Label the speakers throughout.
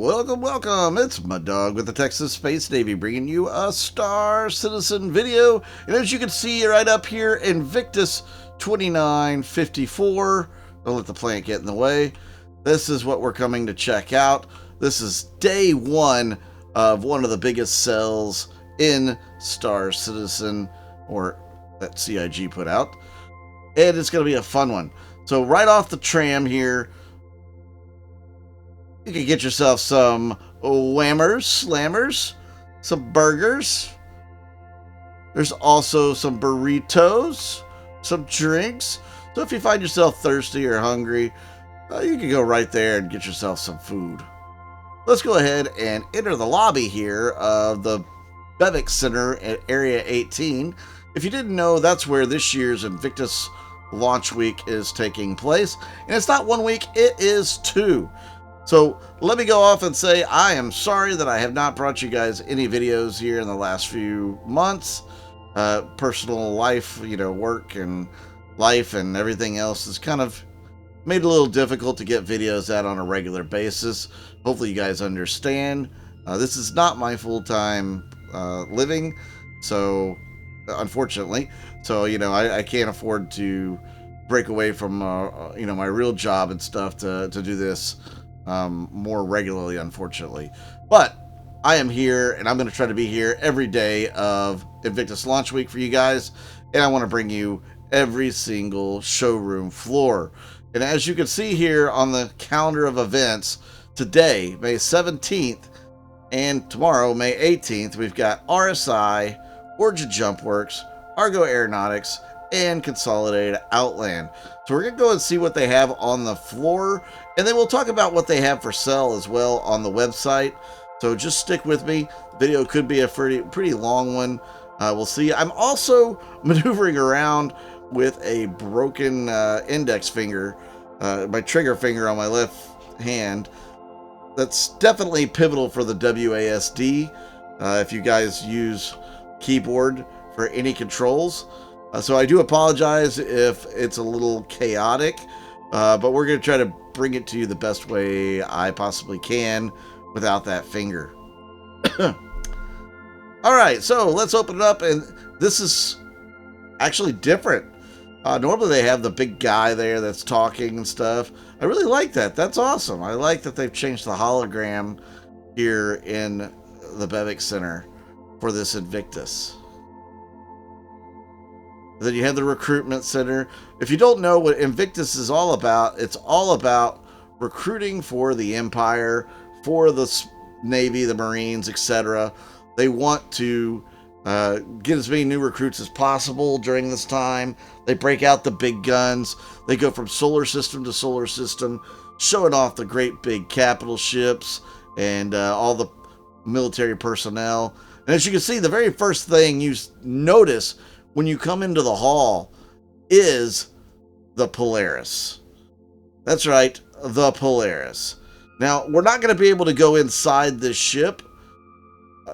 Speaker 1: Welcome, welcome. It's my dog with the Texas Space Navy bringing you a Star Citizen video. And as you can see right up here, Invictus 2954. Don't let the plant get in the way. This is what we're coming to check out. This is day one of one of the biggest cells in Star Citizen, or that CIG put out. And it's going to be a fun one. So right off the tram here, you can get yourself some whammers, slammers, some burgers. There's also some burritos, some drinks. So if you find yourself thirsty or hungry, you can go right there and get yourself some food. Let's go ahead and enter the lobby here of the Bevic Center at Area 18. If you didn't know, that's where this year's Invictus launch week is taking place. And it's not 1 week, it is 2. So let me go off and say I am sorry that I have not brought you guys any videos here in the last few months. Personal life, work and life and everything else has kind of made it a little difficult to get videos out on a regular basis. Hopefully you guys understand. This is not my full-time living, so unfortunately. So, I can't afford to break away from, my real job and stuff to do this more regularly, unfortunately. But I am here, and I'm going to try to be here every day of Invictus launch week for you guys, and I want to bring you every single showroom floor. And as you can see here on the calendar of events, today, May 17th, and tomorrow, May 18th, we've got RSI, Origin Jump Works, Argo Aeronautics, and Consolidated Outland. So we're going to go and see what they have on the floor, and then we'll talk about what they have for sale as well on the website. So just stick with me. The video could be a pretty long one. We'll see. I'm also maneuvering around with a broken index finger, my trigger finger on my left hand. That's definitely pivotal for the WASD if you guys use keyboard for any controls. So I do apologize if it's a little chaotic, but we're going to try to bring it to you the best way I possibly can without that finger. All right, so let's open it up, and this is actually different. Normally they have the big guy there that's talking and stuff. I really like that. That's awesome. I like that they've changed the hologram here in the Bevic Center for this Invictus. Then you have the recruitment center. If you don't know what Invictus is all about, it's all about recruiting for the Empire, for the Navy, the Marines, etc. They want to get as many new recruits as possible during this time. They break out the big guns. They go from solar system to solar system, showing off the great big capital ships and all the military personnel. And as you can see, the very first thing you notice when you come into the hall is the Polaris. That's right, the Polaris. Now, we're not going to be able to go inside this ship.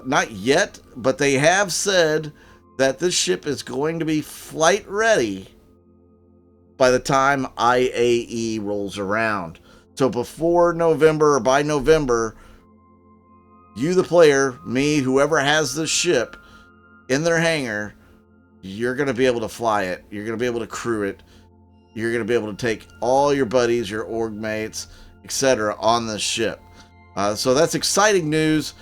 Speaker 1: Not yet, but they have said that this ship is going to be flight ready by the time IAE rolls around. So before November or by November, you, the player, me, whoever has this ship in their hangar, you're going to be able to fly it. You're going to be able to crew it. You're going to be able to take all your buddies, your org mates, etc. on this ship. So that's exciting news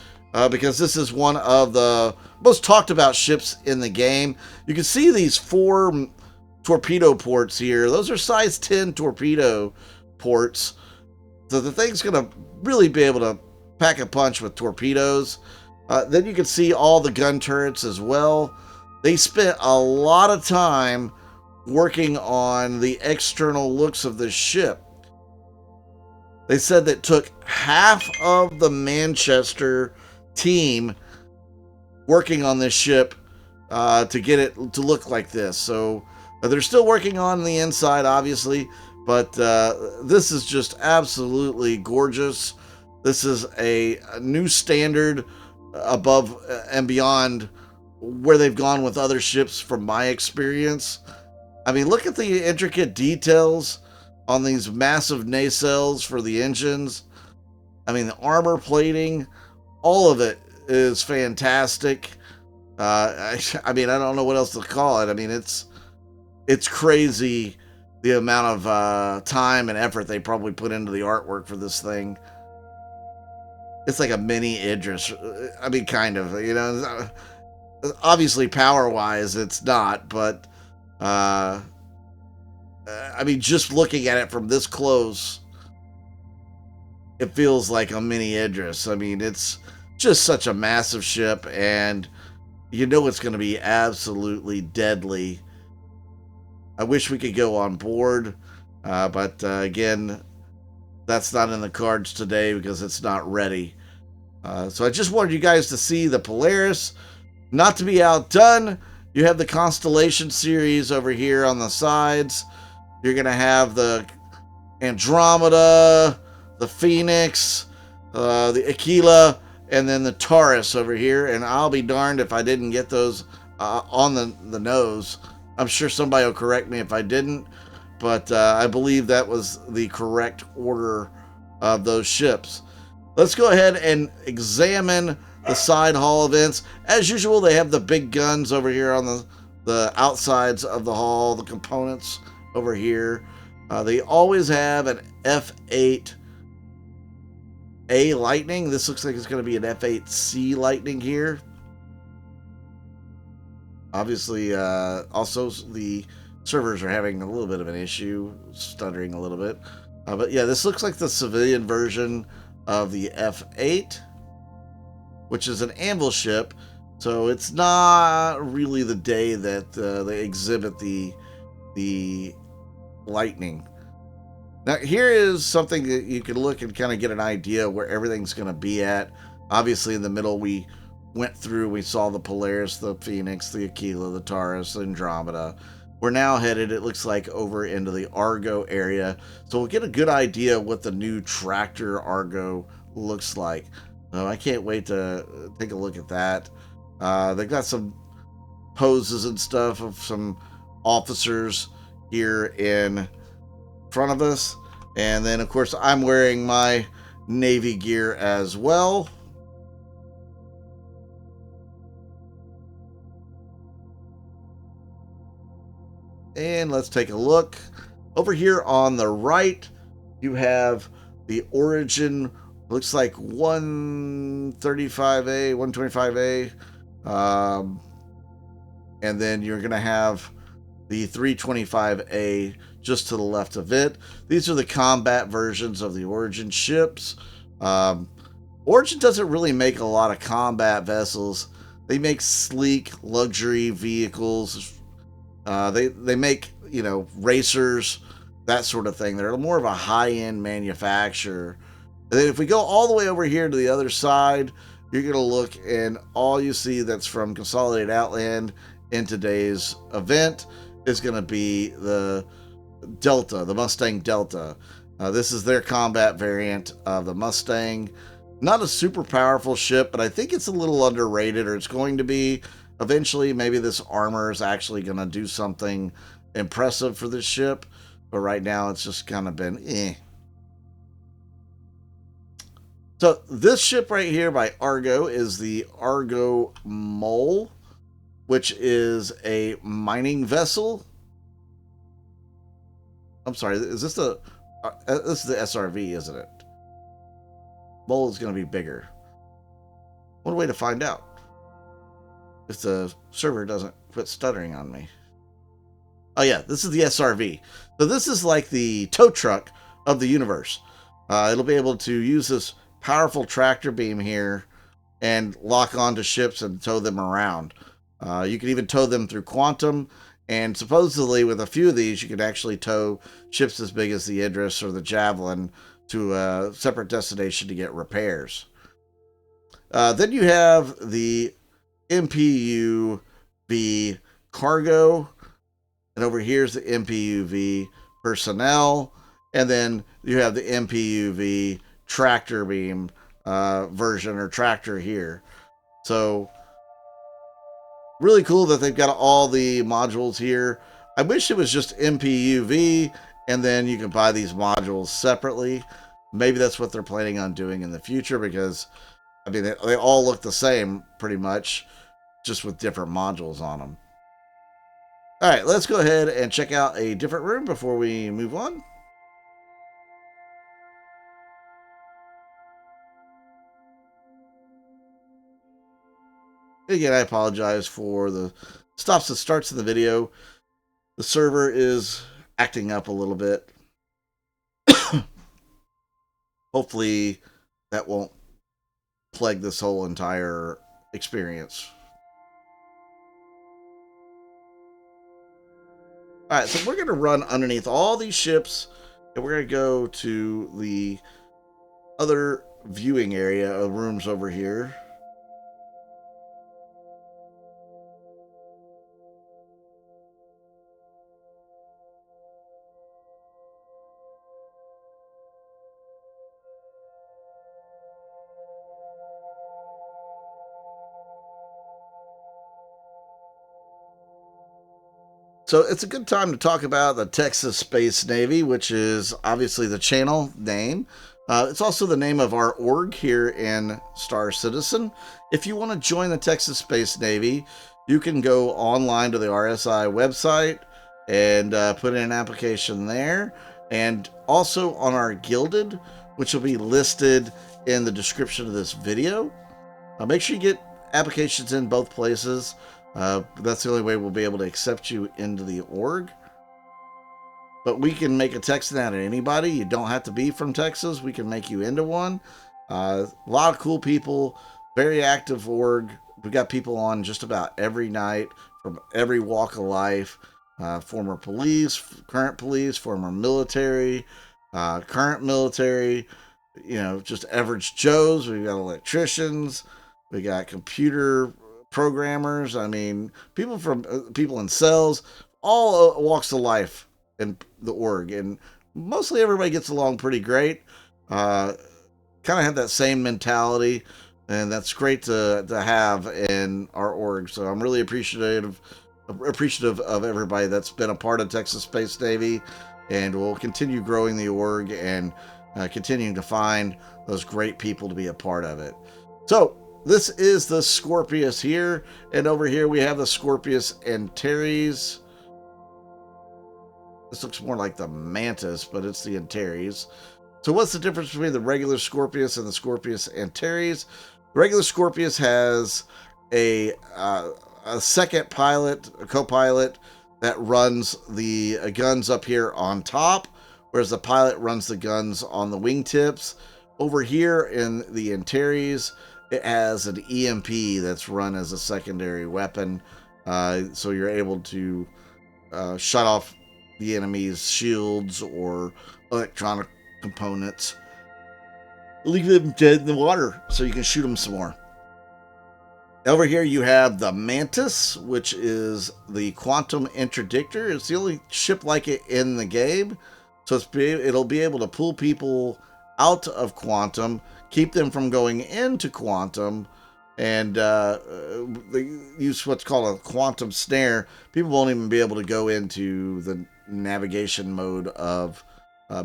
Speaker 1: because this is one of the most talked about ships in the game. You can see these 4 torpedo ports here. Those are size 10 torpedo ports. So the thing's going to really be able to pack a punch with torpedoes. Then you can see all the gun turrets as well. They spent a lot of time working on the external looks of this ship. They said that it took half of the Manchester team working on this ship to get it to look like this. So they're still working on the inside, obviously, but this is just absolutely gorgeous. This is a new standard above and beyond where they've gone with other ships from my experience. I mean, look at the intricate details on these massive nacelles for the engines. I mean, the armor plating, all of it is fantastic. I mean, I don't know what else to call it. I mean, it's crazy the amount of time and effort they probably put into the artwork for this thing. It's like a mini Idris. I mean, kind of, you know. Obviously, power-wise, it's not, but I mean, just looking at it from this close, it feels like a mini Idris. I mean, it's just such a massive ship, and you know it's going to be absolutely deadly. I wish we could go on board, but again, that's not in the cards today because it's not ready. So I just wanted you guys to see the Polaris. Not to be outdone, you have the Constellation series over here on the sides. You're going to have the Andromeda, the Phoenix, the Aquila, and then the Taurus over here. And I'll be darned if I didn't get those on the nose. I'm sure somebody will correct me if I didn't, but I believe that was the correct order of those ships. Let's go ahead and examine the side hull events. As usual, they have the big guns over here on the outsides of the hull, the components over here. They always have an F8A Lightning. This looks like it's going to be an F8C Lightning here. Obviously, also the servers are having a little bit of an issue, stuttering a little bit. But yeah, this looks like the civilian version of the F8, which is an anvil ship. So it's not really the day that they exhibit the Lightning. Now, here is something that you can look and kind of get an idea where everything's going to be at. Obviously, in the middle, we went through, we saw the Polaris, the Phoenix, the Aquila, the Taurus, the Andromeda. We're now headed, it looks like, over into the Argo area. So we'll get a good idea of what the new tractor Argo looks like. I can't wait to take a look at that. They've got some poses and stuff of some officers here in front of us. And then, of course, I'm wearing my Navy gear as well. And let's take a look. Over here on the right, you have the Origin, looks like 135A, 125A. And then you're going to have the 325A just to the left of it. These are the combat versions of the Origin ships. Origin doesn't really make a lot of combat vessels. They make sleek luxury vehicles. They make, you know, racers, that sort of thing. They're more of a high-end manufacturer. And then if we go all the way over here to the other side, you're going to look and all you see that's from Consolidated Outland in today's event is going to be the Delta, the Mustang Delta. This is their combat variant of the Mustang. Not a super powerful ship, but I think it's a little underrated, or it's going to be. Eventually, maybe this armor is actually going to do something impressive for this ship, but right now it's just kind of been eh. So this ship right here by Argo is the Argo Mole, which is a mining vessel. I'm sorry, is this this is the SRV, isn't it? Mole is going to be bigger. What a way to find out if the server doesn't quit stuttering on me. Oh yeah, this is the SRV. So this is like the tow truck of the universe. It'll be able to use this powerful tractor beam here and lock onto ships and tow them around. You can even tow them through quantum, and supposedly with a few of these you can actually tow ships as big as the Idris or the Javelin to a separate destination to get repairs. Then you have the MPUV cargo, and over here's the MPUV personnel, and then you have the MPUV tractor beam version or tractor here. So really cool that they've got all the modules here. I wish it was just MPUV and then you can buy these modules separately, Maybe that's what they're planning on doing in the future, because I mean they all look the same pretty much, just with different modules on them. All right, let's go ahead and check out a different room before we move on. Again, I apologize for the stops and starts of the video. The server is acting up a little bit. Hopefully that won't plague this whole entire experience. All right, so we're going to run underneath all these ships, and we're going to go to the other viewing area of rooms over here. So it's a good time to talk about the Texas Space Navy, which is obviously the channel name. It's also the name of our org here in Star Citizen. If you want to join the Texas Space Navy, you can go online to the RSI website and put in an application there. And also on our Gilded, which will be listed in the description of this video. Make sure you get applications in both places. That's the only way we'll be able to accept you into the org. But we can make a Texan out of anybody. You don't have to be from Texas. We can make you into one. A lot of cool people, very active org. We got people on just about every night from every walk of life. Former police, current police, former military, current military, you know, just average Joes. We've got electricians. We got computer programmers. I mean, people in sales, all walks of life in the org, and mostly everybody gets along pretty great. Kind of have that same mentality, and that's great to have in our org. So I'm really appreciative of everybody that's been a part of Texas Space Navy, and we'll continue growing the org and continuing to find those great people to be a part of it. So this is the Scorpius here, and over here we have the Scorpius Antares. This looks more like the Mantis, but it's the Antares. So what's the difference between the regular Scorpius and the Scorpius Antares? The regular Scorpius has a second pilot, a co-pilot, that runs the guns up here on top, whereas the pilot runs the guns on the wingtips. Over here in the Antares, it has an EMP that's run as a secondary weapon, so you're able to shut off the enemy's shields or electronic components, leave them dead in the water so you can shoot them some more. Over here you have the Mantis, which is the quantum interdictor. It's the only ship like it in the game, so it'll be able to pull people out of quantum, keep them from going into quantum, and they use what's called a quantum snare. People won't even be able to go into the navigation mode of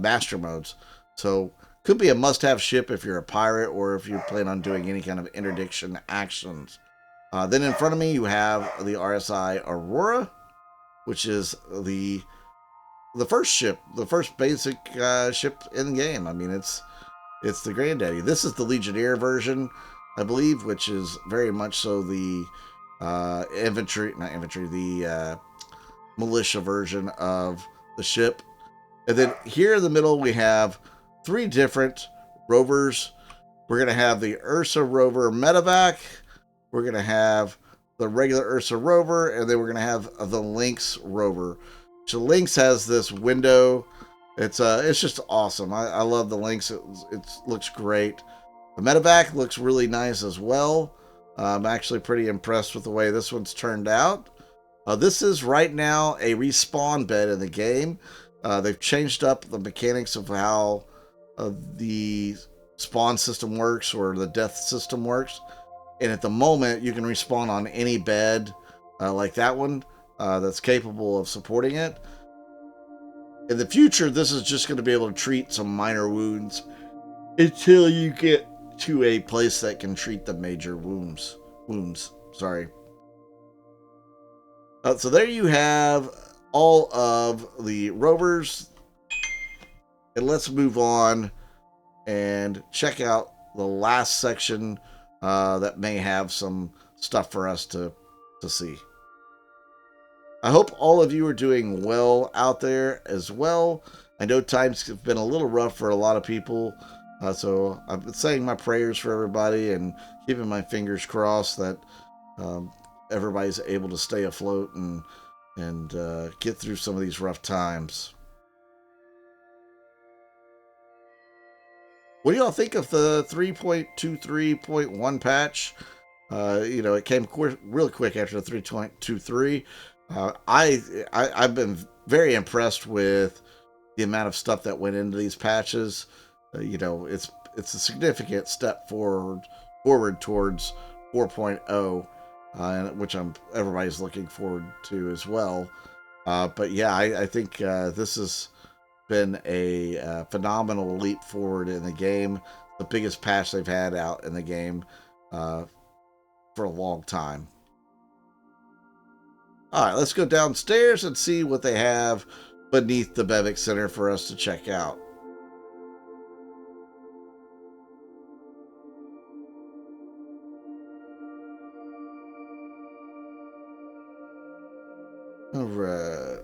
Speaker 1: master modes. So could be a must-have ship if you're a pirate or if you plan on doing any kind of interdiction actions. Then in front of me you have the RSI Aurora, which is the first ship, the first basic ship in the game. I mean, it's the granddaddy. This is the Legionnaire version, I believe, which is very much so the the militia version of the ship. And then here in the middle we have 3 different rovers. We're going to have the Ursa rover Medevac, we're going to have the regular Ursa rover, and then we're going to have the Lynx rover. So Lynx has this window. It's just awesome. I love the Lynx. It looks great. The Medevac looks really nice as well. I'm actually pretty impressed with the way this one's turned out. This is right now a respawn bed in the game. They've changed up the mechanics of how the spawn system works, or the death system works. And at the moment, you can respawn on any bed like that one that's capable of supporting it. In the future, this is just going to be able to treat some minor wounds until you get to a place that can treat the major wounds. Sorry. So there you have all of the rovers. And let's move on and check out the last section that may have some stuff for us to see. I hope all of you are doing well out there as well. I know times have been a little rough for a lot of people. So I've been saying my prayers for everybody and keeping my fingers crossed that everybody's able to stay afloat and get through some of these rough times. What do y'all think of the 3.23.1 patch? It came real quick after the 3.23. I've been very impressed with the amount of stuff that went into these patches. It's a significant step forward towards 4.0, which everybody's looking forward to as well. But yeah, I think this has been a phenomenal leap forward in the game. The biggest patch they've had out in the game for a long time. All right, let's go downstairs and see what they have beneath the Bevic Center for us to check out. All right.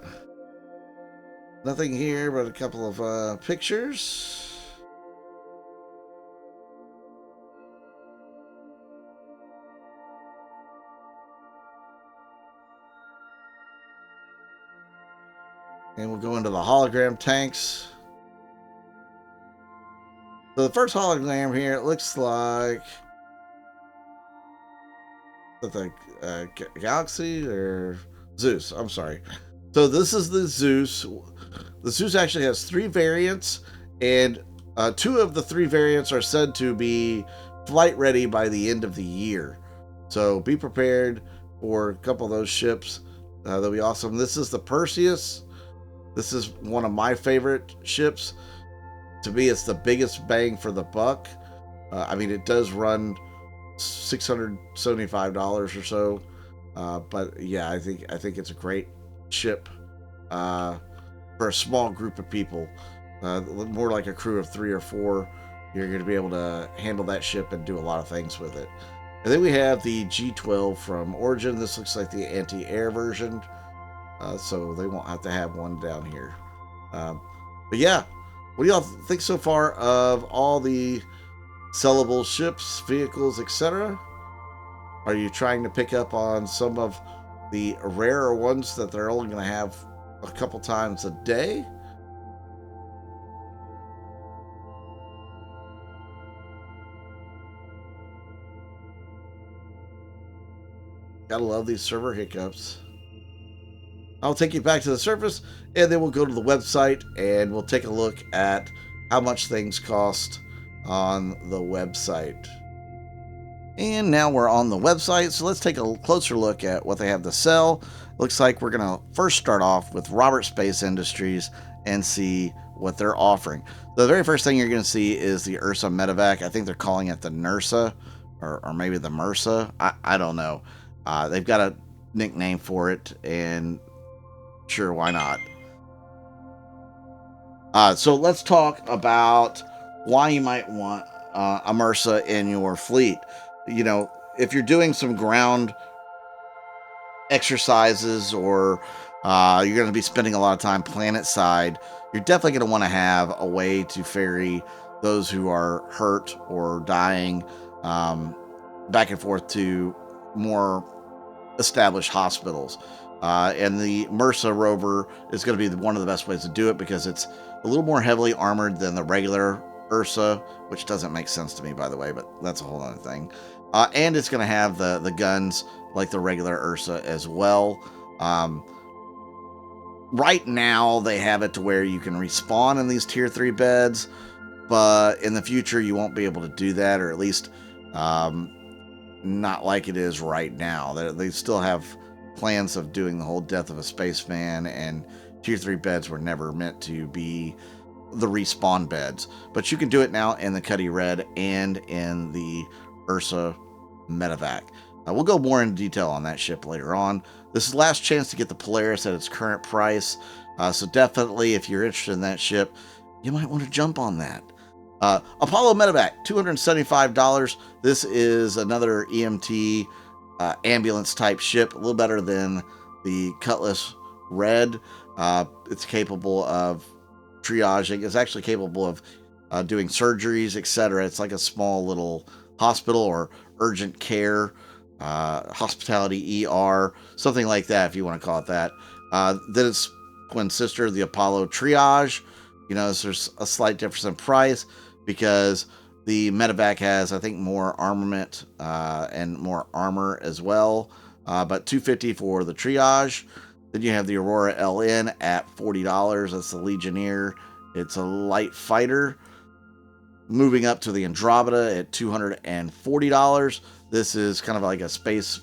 Speaker 1: Nothing here but a couple of pictures. And we'll go into the Hologram Tanks. So the first hologram here, it looks like the Galaxy or Zeus. I'm sorry. So this is the Zeus. The Zeus actually has 3 variants, and 2 of the 3 variants are said to be flight ready by the end of the year. So be prepared for a couple of those ships. They'll be awesome. This is the Perseus. This is one of my favorite ships. To me, it's the biggest bang for the buck. I mean, it does run $675 or so. But yeah, I think it's a great ship for a small group of people. More like a crew of 3 or 4. You're going to be able to handle that ship and do a lot of things with it. And then we have the G12 from Origin. This looks like the anti-air version. So they won't have to have one down here. But yeah, what do y'all think so far of all the sellable ships, vehicles, etc.? Are you trying to pick up on some of the rarer ones that they're only going to have a couple times a day? Gotta love these server hiccups. I'll take you back to the surface, and then we'll go to the website, and we'll take a look at how much things cost on the website. And now we're on the website, so let's take a closer look at what they have to sell. Looks like we're going to first start off with Robert Space Industries and see what they're offering. The very first thing you're going to see is the Ursa Medevac. I think they're calling it the NURSA, or maybe the MRSA. I don't know. They've got a nickname for it, and sure, why not? So let's talk about why you might want a MRSA in your fleet. If you're doing some ground exercises or you're going to be spending a lot of time planet side, you're definitely going to want to have a way to ferry those who are hurt or dying back and forth to more established hospitals. And the MRSA rover is going to be one of the best ways to do it because it's a little more heavily armored than the regular Ursa, which doesn't make sense to me, by the way, but that's a whole other thing. And it's going to have the guns like the regular Ursa as well. Right now, they have it to where you can respawn in these Tier 3 beds, but in the future, you won't be able to do that, or at least not like it is right now. They still have plans of doing the whole Death of a Spaceman, and Tier 3 beds were never meant to be the respawn beds. But you can do it now in the Cuddy Red and in the Ursa Medevac. We'll go more into detail on that ship later on. This is the last chance to get the Polaris at its current price. So definitely, if you're interested in that ship, you might want to jump on that. Apollo Medevac, $275. This is another EMT ambulance type ship, a little better than the Cutlass Red. It's capable of triaging. It's actually capable of doing surgeries, etc. It's like a small little hospital or urgent care, hospitality ER, something like that, if you want to call it that. Then it's twin sister, the Apollo Triage. You know, there's a slight difference in price because the Medevac has, I think, more armament and more armor as well. But $250 for the Triage. Then you have the Aurora LN at $40. That's the Legionnaire. It's a light fighter. Moving up to the Andromeda at $240. This is kind of like a space,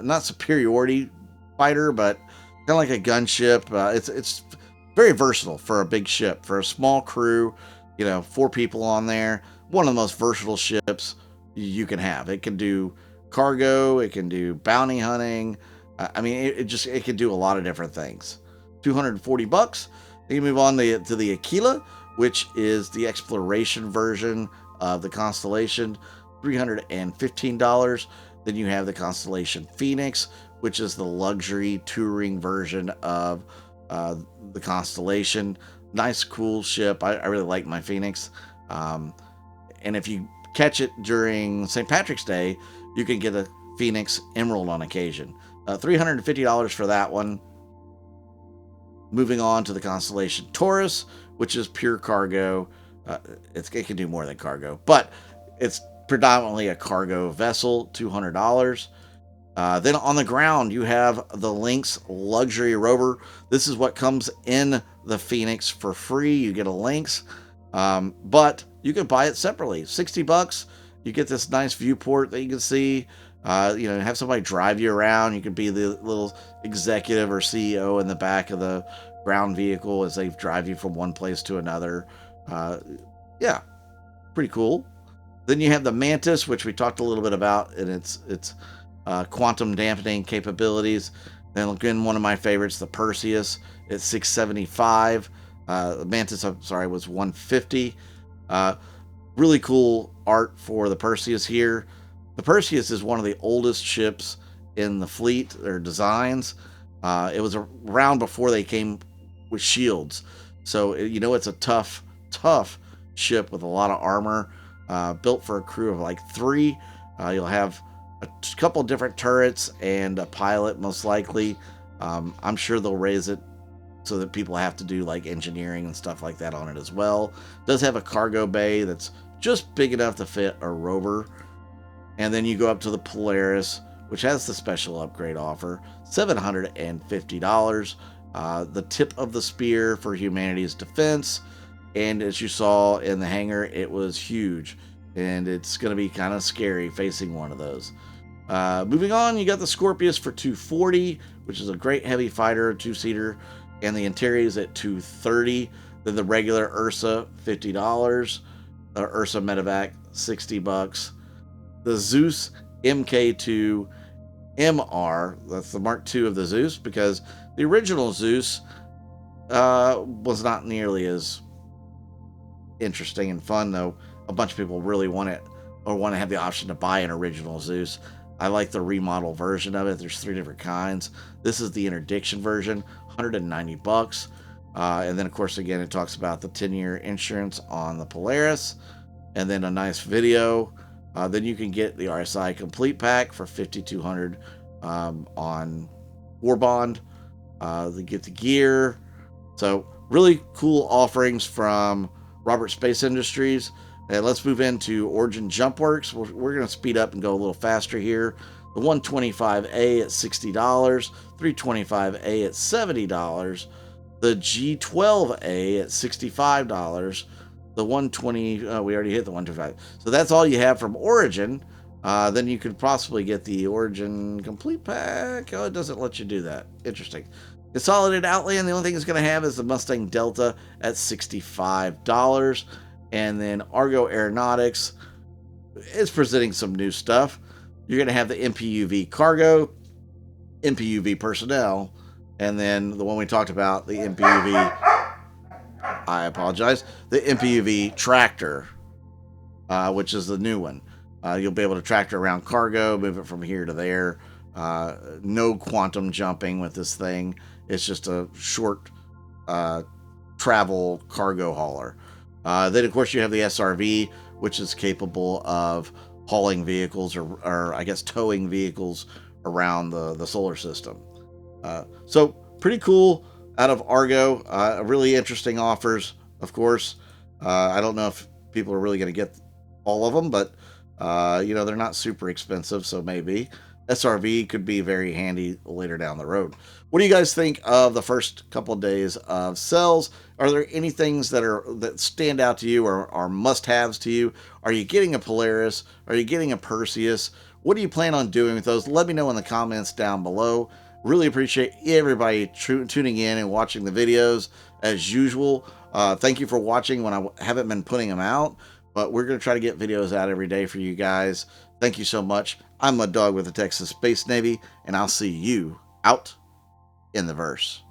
Speaker 1: not superiority fighter, but kind of like a gunship. It's very versatile for a big ship. For a small crew, 4 people on there. One of the most versatile ships you can have. It can do cargo. It can do bounty hunting. I mean, it can do a lot of different things. $240. Then you move on to the Aquila, which is the exploration version of the Constellation, $315. Then you have the Constellation Phoenix, which is the luxury touring version of the Constellation. Nice, cool ship. I really like my Phoenix. And if you catch it during St. Patrick's Day, you can get a Phoenix Emerald on occasion. $350 for that one. Moving on to the Constellation Taurus, which is pure cargo. It can do more than cargo, but it's predominantly a cargo vessel, $200. Then on the ground, you have the Lynx Luxury Rover. This is what comes in the Phoenix for free. You get a Lynx, but you can buy it separately. $60. You get this nice viewport that you can see. Have somebody drive you around. You can be the little executive or CEO in the back of the ground vehicle as they drive you from one place to another. Yeah, pretty cool. Then you have the Mantis, which we talked a little bit about, and its quantum dampening capabilities. Then again, one of my favorites, the Perseus, at $675. The Mantis, was $150. Really cool art for the Perseus here. The Perseus is one of the oldest ships in the fleet, their designs. It was around before they came with shields. So, it's a tough ship with a lot of armor, built for a crew of like 3. You'll have a couple different turrets and a pilot, most likely. I'm sure they'll raise it so that people have to do like engineering and stuff like that on it as well. It does have a cargo bay that's just big enough to fit a rover. And then you go up to the Polaris, which has the special upgrade offer, $750. The tip of the spear for humanity's defense. And as you saw in the hangar, it was huge. And it's going to be kind of scary facing one of those. Moving on, you got the Scorpius for $240, which is a great heavy fighter, 2-seater. And the Antares at $230. Then the regular Ursa, $50. Ursa Medevac, $60. The Zeus MK2 MR, that's the Mark II of the Zeus, because the original Zeus was not nearly as interesting and fun, though a bunch of people really want it or want to have the option to buy an original Zeus. I like the remodel version of it. There's 3 different kinds. This is the interdiction version, $190. And then, of course, again, it talks about the 10-year insurance on the Polaris, and then a nice video. Then you can get the RSI Complete Pack for $5,200 on Warbond. They get the gear. So really cool offerings from Robert Space Industries. And let's move into Origin Jump Works. We're going to speed up and go a little faster here. The 125A at $60, 325A at $70, the G12A at $65, the 120, we already hit the 125. So that's all you have from Origin. Then you could possibly get the Origin Complete Pack. Oh, it doesn't let you do that. Interesting. Consolidated Outland, the only thing it's going to have is the Mustang Delta at $65. And then Argo Aeronautics is presenting some new stuff. You're going to have the MPUV Cargo, MPUV Personnel, and then the one we talked about, the MPUV, I apologize, the MPUV Tractor, which is the new one. You'll be able to tractor around cargo, move it from here to there. No quantum jumping with this thing. It's just a short travel cargo hauler. Then, of course, you have the SRV, which is capable of hauling vehicles or I guess, towing vehicles around the solar system. So, pretty cool out of Argo. Really interesting offers, of course. I don't know if people are really going to get all of them, but, they're not super expensive, so maybe. SRV could be very handy later down the road. What do you guys think of the first couple of days of sales? Are there any things that stand out to you or are must-haves to you? Are you getting a Polaris? Are you getting a Perseus? What do you plan on doing with those? Let me know in the comments down below. Really appreciate everybody tuning in and watching the videos as usual. Thank you for watching when I haven't been putting them out, but we're going to try to get videos out every day for you guys. Thank you so much. I'm Mud Dog with the Texas Space Navy, and I'll see you out in the verse.